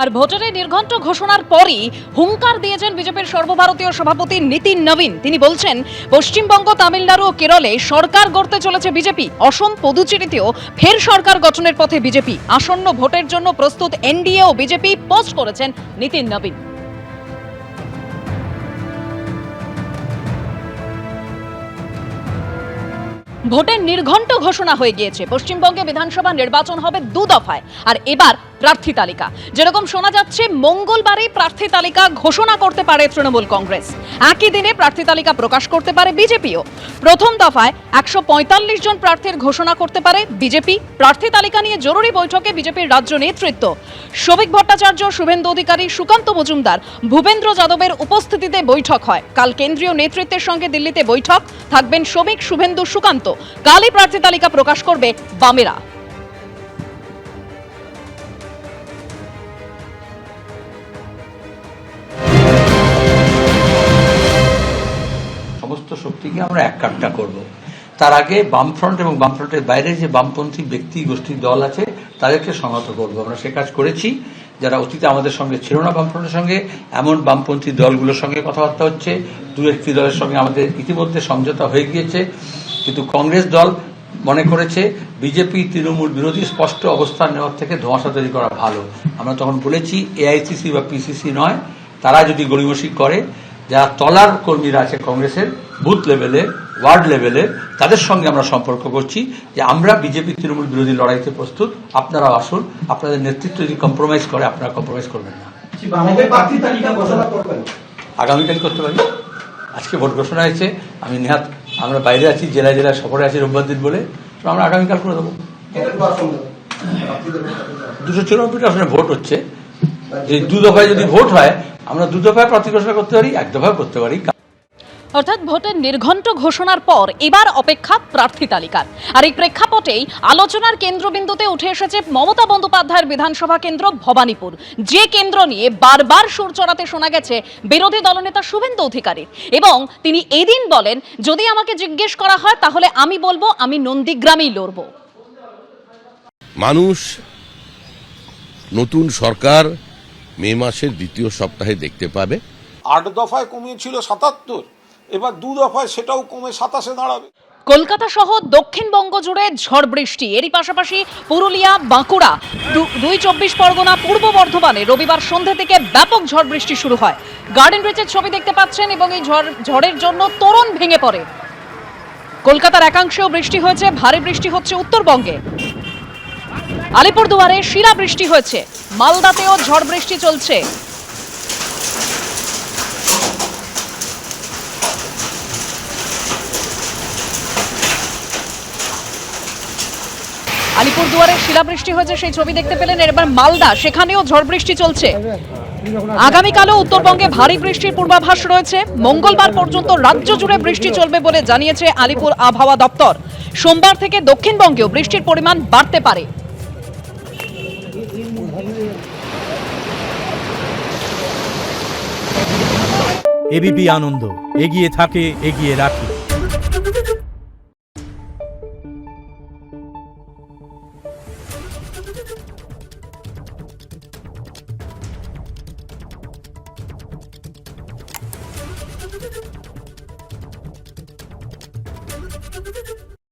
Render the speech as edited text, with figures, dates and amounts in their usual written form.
আর ভোটারের নির্ঘণ্ট ঘোষণার পরই হুঙ্কার দিয়েছেন বিজেপির সর্বভারতীয় সভাপতি নীতিন নবীন। তিনি বলছেন, পশ্চিমবঙ্গ, তামিলনাড়ু ও কেরলে সরকার গড়তে চলেছে বিজেপি। অসম, পুদুচেরিতেও ফের সরকার গঠনের পথে বিজেপি। আসন্ন ভোটের জন্য প্রস্তুত এনডিএ ও বিজেপি, পোস্ট করেছেন নীতিন নবীন। ভোটের নির্ঘণ্ট ঘোষণা হয়ে গিয়েছে। পশ্চিমবঙ্গে বিধানসভা নির্বাচন হবে 2 দফায়। আর এবার প্রার্থী তালিকা, যেরকম শোনা যাচ্ছে, মঙ্গলবারই প্রার্থী তালিকা ঘোষণা করতে পারে তৃণমূল কংগ্রেস। একই দিনে প্রার্থী তালিকা প্রকাশ করতে পারে বিজেপিও। প্রথম দফায় 145 জন প্রার্থীর ঘোষণা করতে পারে বিজেপি। প্রার্থী তালিকা নিয়ে জরুরি বৈঠকে বিজেপির রাজ্য নেতৃত্ব, শোভিক ভট্টাচার্য, শুভেন্দু অধিকারী, সুকান্ত মজুমদার, ভূপেন্দ্র যাদবের উপস্থিতিতে বৈঠক হয়। কাল কেন্দ্রীয় নেতৃত্বের সঙ্গে দিল্লিতে বৈঠক, থাকবেন শোভিক, শুভেন্দু, সুকান্ত। কালই প্রার্থী তালিকা প্রকাশ করবে বামেরা। সমস্ত শক্তিকে আমরা এককাট্টা করব। তার আগে বামফ্রন্ট এবং বামফ্রন্টের বাইরে যে বামপন্থী ব্যক্তি গোষ্ঠীর দল আছে তাদেরকে সংহত করব। আমরা সে কাজ করেছি। যারা অতীতে আমাদের সঙ্গে ছিল না বামফ্রন্টের সঙ্গে, এমন বামপন্থী দলগুলোর সঙ্গে কথাবার্তা হচ্ছে। 2-1টি দলের সঙ্গে আমাদের ইতিমধ্যে সমঝোতা হয়ে গিয়েছে। কিন্তু কংগ্রেস দল মনে করেছে বিজেপি তৃণমূল বিরোধী স্পষ্ট অবস্থান নেওয়ার থেকে ধোঁয়াশা তৈরি করা ভালো। আমরা তখন বলেছি, এআইসিসি বা পিসিসি নয়, তারা যদি গড়িমসি করে, যারা তলার কর্মীরা আছে কংগ্রেসের, বুথ লেভেলের, ওয়ার্ড লেভেলের, তাদের সঙ্গে আমরা সম্পর্ক করছি যে আমরা বিজেপি তৃণমূল বিরোধী লড়াইতে প্রস্তুত। আপনারাও আসুন। আপনাদের নেতৃত্ব যদি কম্প্রোমাইজ করে, আপনারা কম্প্রোমাইজ করবেন না। আগামীকাল করতে পারি। আজকে ভোট ঘোষণা হয়েছে। আমি নেহাত, আমরা বাইরে আছি, জেলায় জেলায় সফরে আছি রোববার দিন বলে, তো আমরা আগামীকাল করে দেবো। 294টা আসলে ভোট হচ্ছে। যে 2 দফায় যদি ভোট হয়, আমরা 2 দফায় প্রার্থী ঘোষণা করতে পারি, 1 দফায় করতে পারি। অর্থাৎ ভোটের নির্ঘণ্ট ঘোষণার পর এবার অপেক্ষা প্রার্থী তালিকার। আর এই প্রেক্ষাপটেই আলোচনার কেন্দ্রবিন্দুতে উঠে এসেছে মমতা বন্দ্যোপাধ্যায়ের বিধানসভা কেন্দ্র ভবানীপুর, যে কেন্দ্র নিয়ে বারবার সুর চড়াতে শোনা গেছে বিরোধী দলনেতা শুভেন্দু অধিকারীর। এবং তিনি এদিন বলেন, যদি আমাকে জিজ্ঞেস করা হয় তাহলে আমি বলবো আমি নন্দীগ্রামেই লড়ব। মানুষ নতুন সরকার মে মাসের দ্বিতীয় সপ্তাহে দেখতে পাবে। 8 দফায় কমিয়েছিল 77, এবার 2 দফায় সেটাও কমে 27-এ দাঁড়াবে। কলকাতা সহ দক্ষিণবঙ্গ জুড়ে ঝড় বৃষ্টি। এরই পাশাপাশি পুরুলিয়া, বাঁকুড়া, 24 পরগনা, পূর্ব বর্ধমানে রবিবার সন্ধ্যা থেকে ব্যাপক ঝড় বৃষ্টি শুরু হয়। গার্ডেন ব্রিজের ছবি দেখতে পাচ্ছেন, এবং এই ঝড়ের জন্য তোরণ ভেঙে পড়ে। কলকাতার একাংশেও বৃষ্টি হয়েছে। ভারী বৃষ্টি হচ্ছে উত্তরবঙ্গে। আলিপুরদুয়ারে শিলা বৃষ্টি হয়েছে। মালদাতেও ঝড় বৃষ্টি চলছে। আলিপুরদুয়ারে শিলাবৃষ্টি হয়েছে, সেই ছবি দেখতে পেলেন। এবার মালদা, সেখানেও ঝড় বৃষ্টি চলছে। আগামীকালও উত্তরবঙ্গে ভারী বৃষ্টির পূর্বাভাস রয়েছে। মঙ্গলবার পর্যন্ত রাজ্য জুড়ে বৃষ্টি চলবে বলে জানিয়েছে আলিপুর আবহাওয়া দপ্তর। সোমবার থেকে দক্ষিণবঙ্গেও বৃষ্টির পরিমাণ বাড়তে পারে। এবিপি আনন্দ, এগিয়ে থাকে, এগিয়ে রাখে।